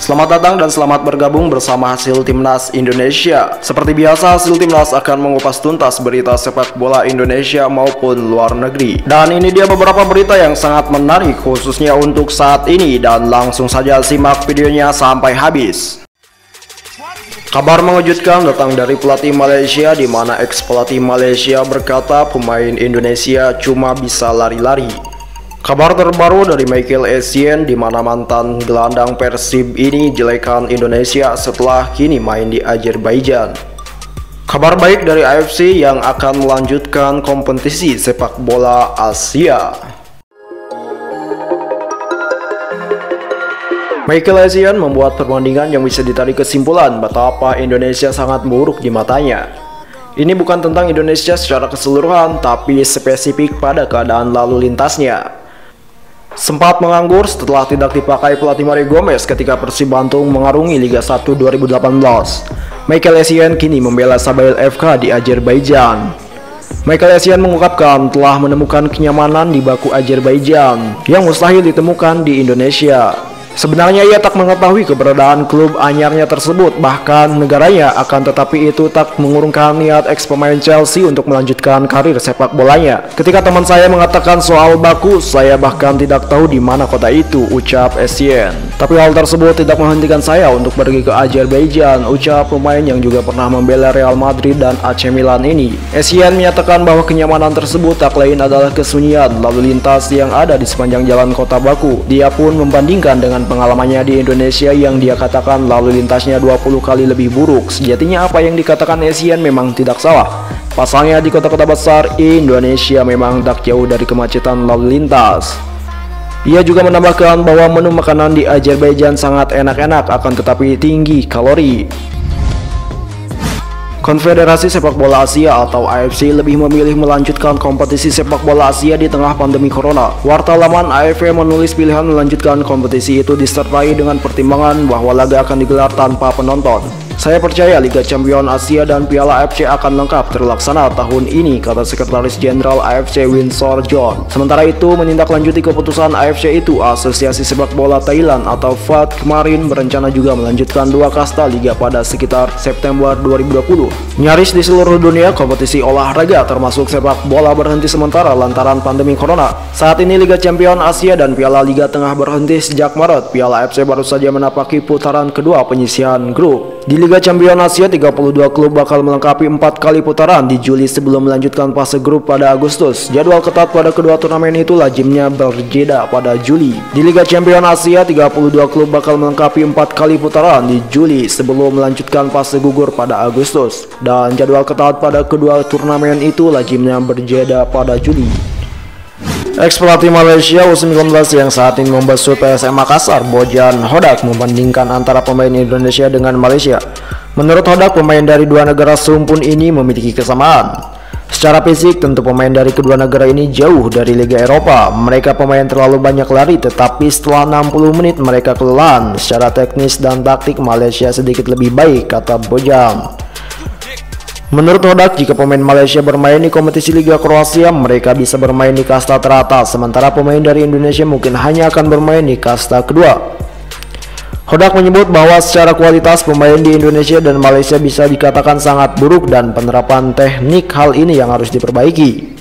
Selamat datang dan selamat bergabung bersama Hasil Timnas Indonesia. Seperti biasa, Hasil Timnas akan mengupas tuntas berita sepak bola Indonesia maupun luar negeri. Dan ini dia beberapa berita yang sangat menarik khususnya untuk saat ini, dan langsung saja simak videonya sampai habis. Kabar mengejutkan datang dari pelatih Malaysia, di mana ex-pelatih Malaysia berkata pemain Indonesia cuma bisa lari-lari. Kabar terbaru dari Michael Essien, di mana mantan gelandang Persib ini jelekan Indonesia setelah kini main di Azerbaijan. Kabar baik dari AFC yang akan melanjutkan kompetisi sepak bola Asia. Michael Essien membuat perbandingan yang bisa ditarik kesimpulan betapa Indonesia sangat buruk di matanya. Ini bukan tentang Indonesia secara keseluruhan, tapi spesifik pada keadaan lalu lintasnya. Sempat menganggur setelah tidak dipakai pelatih Mario Gomez ketika Persib Bandung mengarungi Liga 1 2018. Michael Essien kini membela Sabail FK di Azerbaijan. Michael Essien mengungkapkan telah menemukan kenyamanan di baku Azerbaijan yang mustahil ditemukan di Indonesia. Sebenarnya ia tak mengetahui keberadaan klub anyarnya tersebut, bahkan negaranya, akan tetapi itu tak mengurungkan niat ex-pemain Chelsea untuk melanjutkan karir sepak bolanya. Ketika teman saya mengatakan soal Baku, saya bahkan tidak tahu di mana kota itu, ucap Essien. Tapi hal tersebut tidak menghentikan saya untuk pergi ke Azerbaijan, ucap pemain yang juga pernah membela Real Madrid dan AC Milan ini. Essien menyatakan bahwa kenyamanan tersebut tak lain adalah kesunyian lalu lintas yang ada di sepanjang jalan kota Baku. Dia pun membandingkan dengan pengalamannya di Indonesia yang dia katakan lalu lintasnya 20 kali lebih buruk. Sejatinya apa yang dikatakan Essien memang tidak salah. Pasalnya di kota-kota besar Indonesia memang tak jauh dari kemacetan lalu lintas. Ia juga menambahkan bahwa menu makanan di Azerbaijan sangat enak-enak, akan tetapi tinggi kalori. Konfederasi Sepak Bola Asia atau AFC lebih memilih melanjutkan kompetisi sepak bola Asia di tengah pandemi corona. Warta laman AFC menulis pilihan melanjutkan kompetisi itu disertai dengan pertimbangan bahwa laga akan digelar tanpa penonton. Saya percaya Liga Champions Asia dan Piala AFC akan lengkap terlaksana tahun ini, kata Sekretaris Jenderal AFC Winsor John. Sementara itu, menindaklanjuti keputusan AFC itu, Asosiasi Sepak Bola Thailand atau FAT kemarin berencana juga melanjutkan 2 kasta liga pada sekitar September 2020. Nyaris di seluruh dunia, kompetisi olahraga termasuk sepak bola berhenti sementara lantaran pandemi corona. Saat ini Liga Champions Asia dan Piala Liga tengah berhenti sejak Maret. Piala AFC baru saja menapaki putaran kedua penyisihan grup. Di Liga Champions Asia, 32 klub bakal melengkapi 4 kali putaran di Juli sebelum melanjutkan fase grup pada Agustus. Jadwal ketat pada kedua turnamen itu lazimnya berbeda pada Juli. Di Liga Champions Asia, 32 klub bakal melengkapi 4 kali putaran di Juli sebelum melanjutkan fase gugur pada Agustus. Dan jadwal ketat pada kedua turnamen itu lazimnya berbeda pada Juli. Ex-pelatih Malaysia U19 yang saat ini membasuh PSM Makassar, Bojan Hodak, membandingkan antara pemain Indonesia dengan Malaysia. Menurut Hodak, pemain dari dua negara serumpun ini memiliki kesamaan. Secara fisik, tentu pemain dari kedua negara ini jauh dari Liga Eropa. Mereka pemain terlalu banyak lari, tetapi setelah 60 menit mereka kelelahan. Secara teknis dan taktik, Malaysia sedikit lebih baik, kata Bojan. Menurut Hodak, jika pemain Malaysia bermain di kompetisi Liga Kroasia, mereka bisa bermain di kasta teratas, sementara pemain dari Indonesia mungkin hanya akan bermain di kasta kedua. Hodak menyebut bahwa secara kualitas pemain di Indonesia dan Malaysia bisa dikatakan sangat buruk dan penerapan teknik hal ini yang harus diperbaiki.